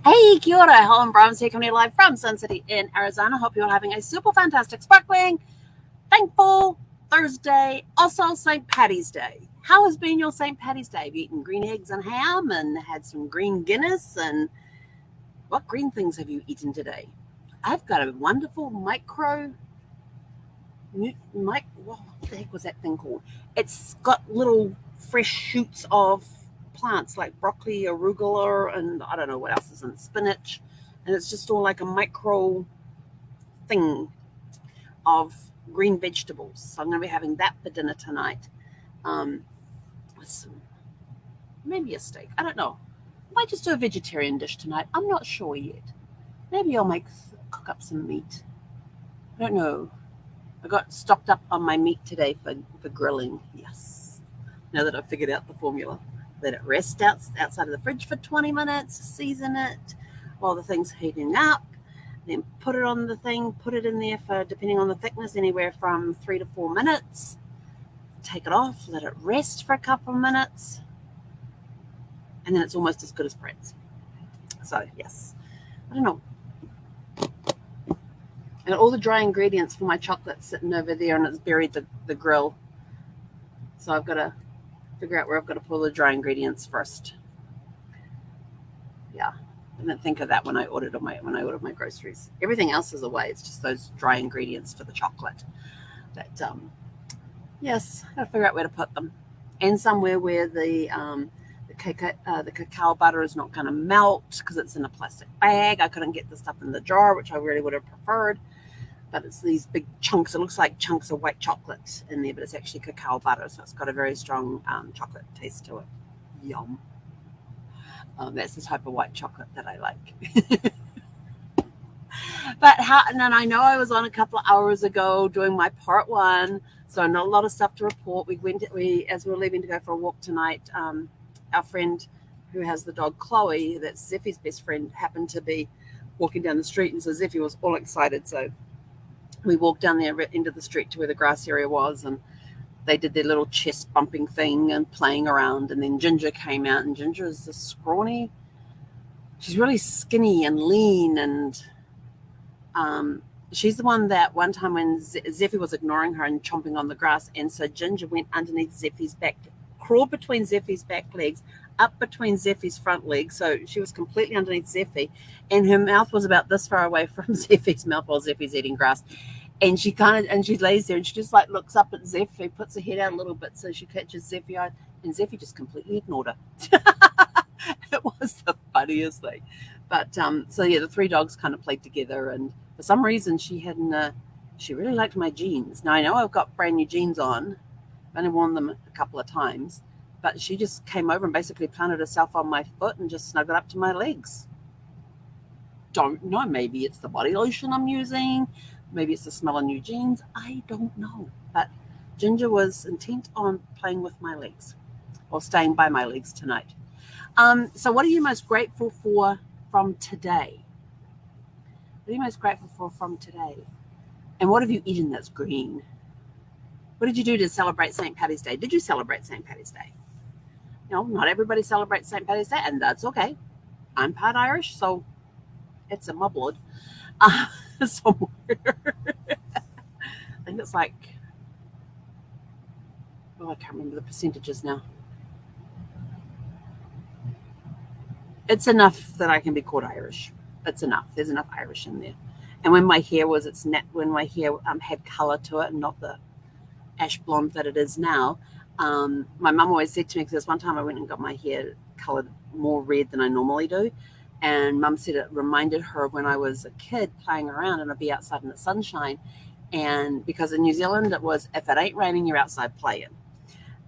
Hey, kia ora, Helen Brahms here, coming live from Sun City in Arizona. Hope you're having a super fantastic, sparkling, thankful Thursday, also St. Paddy's Day. How has been your St. Paddy's Day? Have you eaten green eggs and ham and had some green Guinness? And what green things have you eaten today? I've got a wonderful what the heck was that thing called? It's got little fresh shoots of plants like broccoli, arugula, and I don't know what else is in it, spinach. And it's just all like a micro thing of green vegetables. So I'm going to be having that for dinner tonight. With some, maybe a steak. I don't know. I might just do a vegetarian dish tonight. I'm not sure yet. Maybe I'll cook up some meat. I don't know. I got stocked up on my meat today for grilling. Yes. Now that I've figured out the formula. Let it rest outside of the fridge for 20 minutes. Season it while the thing's heating up. Then put it on the thing. Put it in there for, depending on the thickness, anywhere from 3 to 4 minutes. Take it off. Let it rest for a couple of minutes. And then it's almost as good as breads. So, yes. I don't know. And all the dry ingredients for my chocolate sitting over there, and it's buried the grill. So I've got to figure out where I've got to pull the dry ingredients first. Yeah, I didn't think of that when I ordered my groceries. Everything else is away. It's just those dry ingredients for the chocolate. That yes, I got to figure out where to put them, and somewhere where the cacao butter is not going to melt because it's in a plastic bag. I couldn't get the stuff in the jar, which I really would have preferred. But it's these big chunks. It looks like chunks of white chocolate in there, but it's actually cacao butter, so it's got a very strong chocolate taste to it. Yum. That's the type of white chocolate that I like. And then I know I was on a couple of hours ago doing my part one, so not a lot of stuff to report. As we were leaving to go for a walk tonight, our friend who has the dog Chloe, that's Zeffy's best friend, happened to be walking down the street, and so Zeffy was all excited. So we walked down there into the street to where the grass area was, and they did their little chest bumping thing and playing around. And then Ginger came out, and Ginger is this scrawny. She's really skinny and lean, and she's the one that one time when Zeffy was ignoring her and chomping on the grass, and so Ginger went underneath Zeffy's back, crawled between Zeffy's back legs, up between Zeffy's front legs, so she was completely underneath Zeffy, and her mouth was about this far away from Zeffy's mouth while Zeffy's eating grass. And she lays there and she just like looks up at Zeffy, puts her head out a little bit so she catches Zeffy eye, and Zeffy just completely ignored her. It was the funniest thing. But so yeah, the three dogs kind of played together, and for some reason she really liked my jeans. Now I know I've got brand new jeans on. I've only worn them a couple of times, but she just came over and basically planted herself on my foot and just snuggled up to my legs. Don't know, maybe it's the body lotion I'm using. Maybe it's the smell of new jeans. I don't know. But Ginger was intent on playing with my legs or staying by my legs tonight. So what are you most grateful for from today? What are you most grateful for from today? And what have you eaten that's green? What did you do to celebrate St. Paddy's Day? Did you celebrate St. Paddy's Day? You know, not everybody celebrates St. Paddy's Day, and that's okay. I'm part Irish, so it's in my blood. Somewhere. I think it's like, I can't remember the percentages now. It's enough that I can be called Irish. It's enough. There's enough Irish in there. And when my hair had color to it and not the ash blonde that it is now, my mum always said to me, because there's one time I went and got my hair colored more red than I normally do. And Mum said it reminded her of when I was a kid playing around and I'd be outside in the sunshine. And because in New Zealand, it was, if it ain't raining, you're outside playing.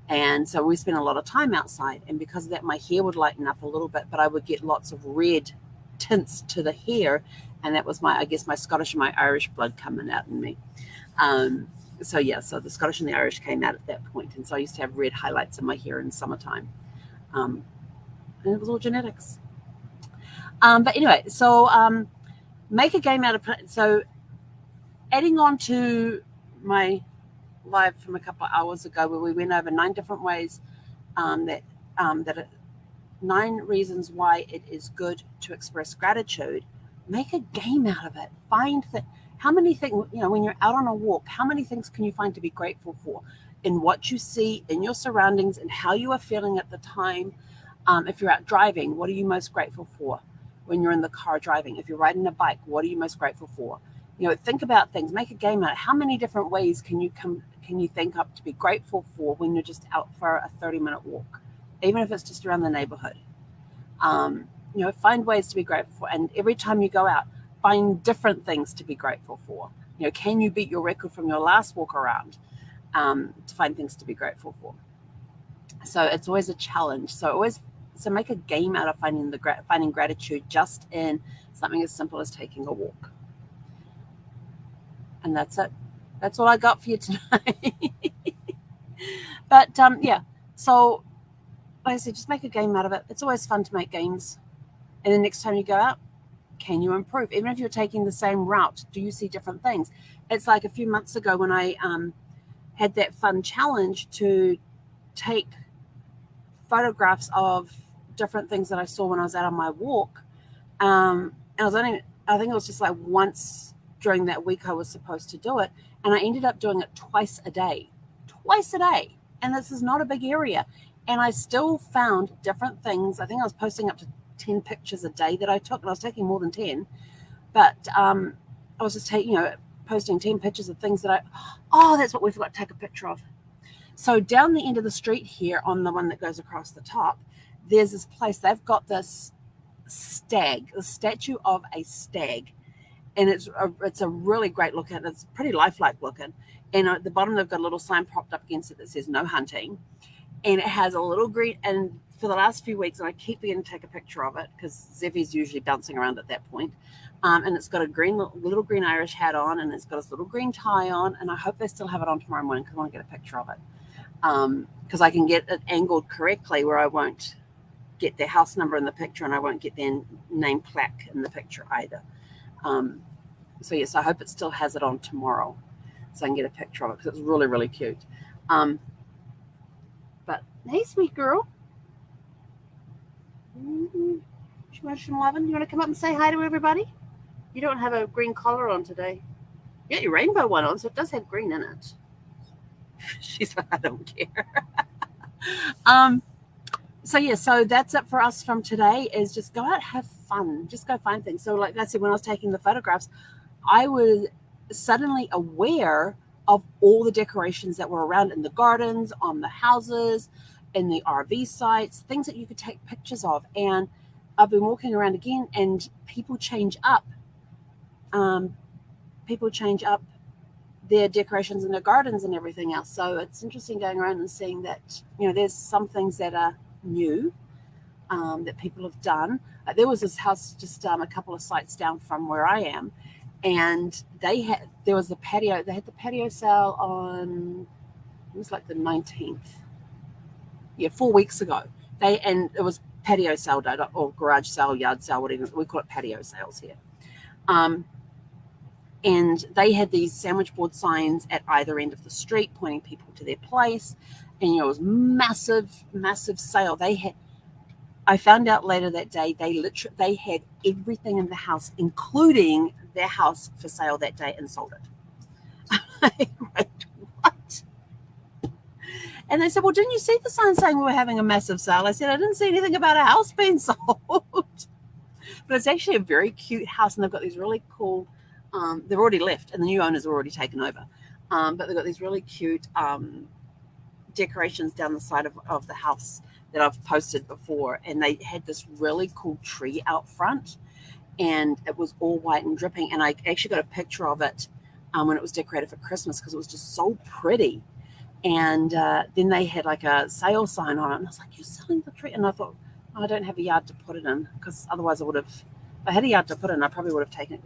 And so we spent a lot of time outside. And because of that, my hair would lighten up a little bit, but I would get lots of red tints to the hair. And that was my Scottish and my Irish blood coming out in me. So the Scottish and the Irish came out at that point. And so I used to have red highlights in my hair in summertime. And it was all genetics. But anyway, so make a game out of it. So adding on to my live from a couple of hours ago where we went over 9 different ways that 9 reasons why it is good to express gratitude. Make a game out of it. Find that how many things, when you're out on a walk, how many things can you find to be grateful for in what you see, in your surroundings, and how you are feeling at the time. If you're out driving, what are you most grateful for when you're in the car driving? If you're riding a bike, what are you most grateful for? Think about things. Make a game out. How many different ways can you think up to be grateful for when you're just out for a 30-minute walk, even if it's just around the neighborhood? Find ways to be grateful for, and every time you go out, find different things to be grateful for. Can you beat your record from your last walk around? To find things to be grateful for. So it's always a challenge. So make a game out of finding gratitude just in something as simple as taking a walk. And that's it. That's all I got for you tonight. But so like I said, just make a game out of it. It's always fun to make games. And the next time you go out, can you improve? Even if you're taking the same route, do you see different things? It's like a few months ago when I had that fun challenge to take photographs of different things that I saw when I was out on my walk. And I think it was just like once during that week I was supposed to do it. And I ended up doing it twice a day. And this is not a big area. And I still found different things. I think I was posting up to 10 pictures a day that I took, and I was taking more than 10. But I was just posting 10 pictures of things that that's what we forgot to take a picture of. So down the end of the street here on the one that goes across the top, there's this place. They've got this stag, the statue of a stag. And it's a really great looking. It's pretty lifelike looking. And at the bottom, they've got a little sign propped up against it that says no hunting. And it has a little green, and for the last few weeks, and I keep beginning to take a picture of it because Zeffy's usually bouncing around at that point. And it's got a little green Irish hat on, and it's got this little green tie on. And I hope they still have it on tomorrow morning because I want to get a picture of it. Because I can get it angled correctly where I won't get their house number in the picture and I won't get their name plaque in the picture either. So yes, I hope it still has it on tomorrow so I can get a picture of it because it's really, really cute. But hey, sweet girl. She wants some loving. You want to come up and say hi to everybody? You don't have a green collar on today. You got your rainbow one on, so it does have green in it. She's like, I don't care. So that's it for us from today is just go out, have fun, just go find things. So like I said, when I was taking the photographs, I was suddenly aware of all the decorations that were around in the gardens, on the houses, in the RV sites, things that you could take pictures of. And I've been walking around again, and people change up their decorations in their gardens and everything else. So it's interesting going around and seeing that, there's some things that are new that people have done. There was this house just a couple of sites down from where I am, and they had the patio sale on, it was like the 19th. Yeah, 4 weeks ago. And it was patio sale day, or garage sale, yard sale, whatever. We call it patio sales here. And they had these sandwich board signs at either end of the street pointing people to their place. And, it was massive, massive sale. I found out later that day, they had everything in the house, including their house, for sale that day, and sold it. Wait, what? And they said, well, didn't you see the sign saying we were having a massive sale? I said, I didn't see anything about a house being sold. But it's actually a very cute house, and they've got these really cool, they've already left, and the new owners have already taken over. But they've got these really cute decorations down the side of the house that I've posted before. And they had this really cool tree out front, and it was all white and dripping. And I actually got a picture of it when it was decorated for Christmas because it was just so pretty. And then they had like a sale sign on it, and I was like, you're selling the tree? And I thought, I don't have a yard to put it in, because otherwise I would have, if I had a yard to put it in, I probably would have taken it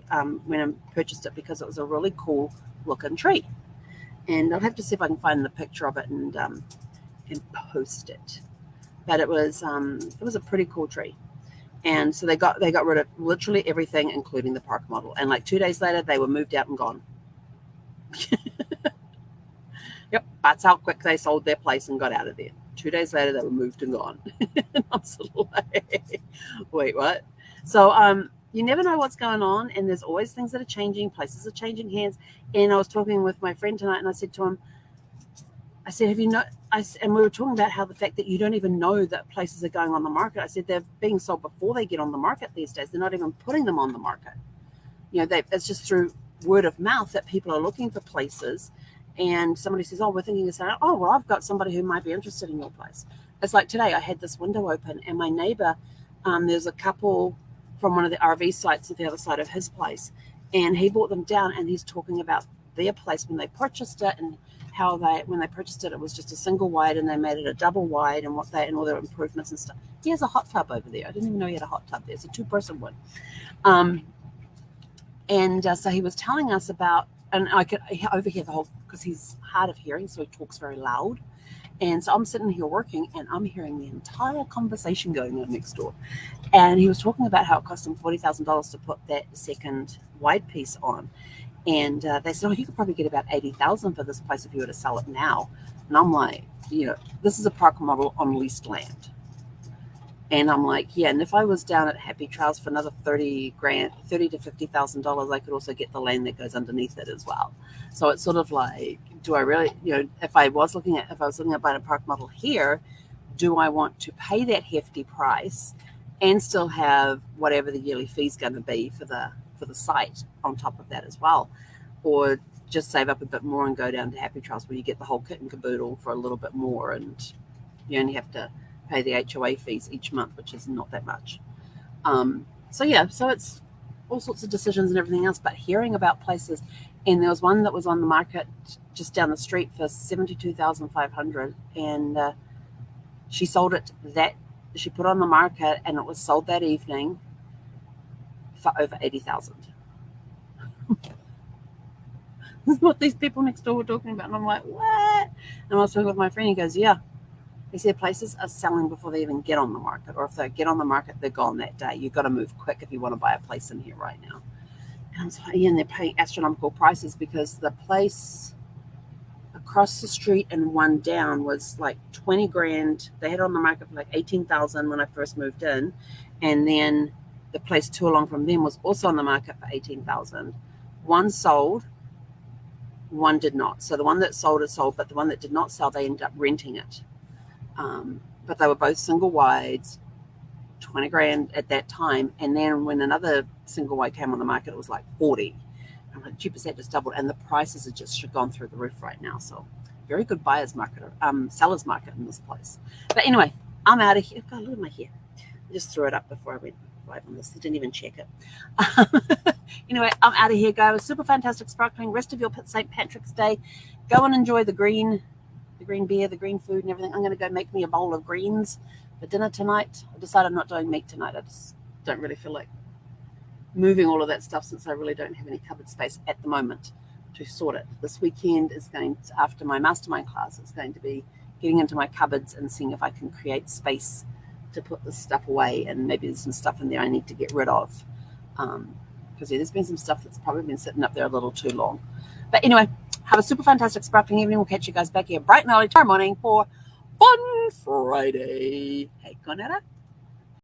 when I purchased it, because it was a really cool looking tree. And I'll have to see if I can find the picture of it and post it. But it was a pretty cool tree. And so they got rid of literally everything, including the park model. And like 2 days later, they were moved out and gone. That's how quick they sold their place and got out of there. 2 days later, they were moved and gone. And I'm sort of like, wait, what? So you never know what's going on, and there's always things that are changing. Places are changing hands. And I was talking with my friend tonight, and I said to him, I said, have you know? And we were talking about how the fact that you don't even know that places are going on the market. I said they're being sold before they get on the market these days. They're not even putting them on the market. You know, it's just through word of mouth that people are looking for places. And somebody says, oh, we're thinking of saying, oh, well, I've got somebody who might be interested in your place. It's like today, I had this window open, and my neighbor, there's a couple from one of the RV sites at the other side of his place, and he brought them down, and he's talking about their place when they purchased it, and how when they purchased it, it was just a single wide, and they made it a double wide, and and all their improvements and stuff. He has a hot tub over there. I didn't even know he had a hot tub there. It's a 2-person one. So he was telling us about, and I could overhear the whole, because he's hard of hearing, so he talks very loud. And so I'm sitting here working, and I'm hearing the entire conversation going on next door. And he was talking about how it cost him $40,000 to put that second wide piece on. And they said, oh, you could probably get about $80,000 for this place if you were to sell it now. And I'm like, this is a park model on leased land. And I'm like, yeah, and if I was down at Happy Trails for another $30,000 to $50,000, I could also get the land that goes underneath it as well. So it's sort of like, do I really, if I was looking at buying a park model here, do I want to pay that hefty price and still have whatever the yearly fee is going to be for the site on top of that as well, or just save up a bit more and go down to Happy Trails where you get the whole kit and caboodle for a little bit more, and you only have to pay the HOA fees each month, which is not that much. So it's all sorts of decisions and everything else, but hearing about places, and there was one that was on the market just down the street for $72,500, and she sold it she put it on the market, and it was sold that evening for over $80,000. This is what these people next door were talking about, and I'm like, what? And I was talking with my friend, he goes, yeah. He said places are selling before they even get on the market, or if they get on the market, they're gone that day. You've got to move quick if you want to buy a place in here right now. And I was like, yeah, and they're paying astronomical prices, because the place across the street and one down was like $20,000. They had it on the market for like $18,000 when I first moved in, and then the place 2 along from them was also on the market for $18,000. One sold, one did not. So the one that sold is sold, but the one that did not sell, they ended up renting it. But they were both single wides, $20,000 at that time. And then when another single wide came on the market, it was like $40,000. I'm like, 2% just doubled, and the prices have just gone through the roof right now. So very good seller's market in this place. But anyway, I'm out of here. God, look at my hair. I just threw it up before I went live on this. I didn't even check it. Anyway, I'm out of here, guys. Super fantastic, sparkling rest of your St. Patrick's Day. Go and enjoy the green beer, the green food and everything. I'm going to go make me a bowl of greens for dinner tonight. I decided I'm not doing meat tonight. I just don't really feel like moving all of that stuff, since I really don't have any cupboard space at the moment to sort it. This weekend is after my mastermind class, it's going to be getting into my cupboards and seeing if I can create space to put this stuff away, and maybe there's some stuff in there I need to get rid of. Because there's been some stuff that's probably been sitting up there a little too long. But anyway, have a super fantastic sparkling evening. We'll catch you guys back here bright and early tomorrow morning for Fun Friday. Hey, Conetta.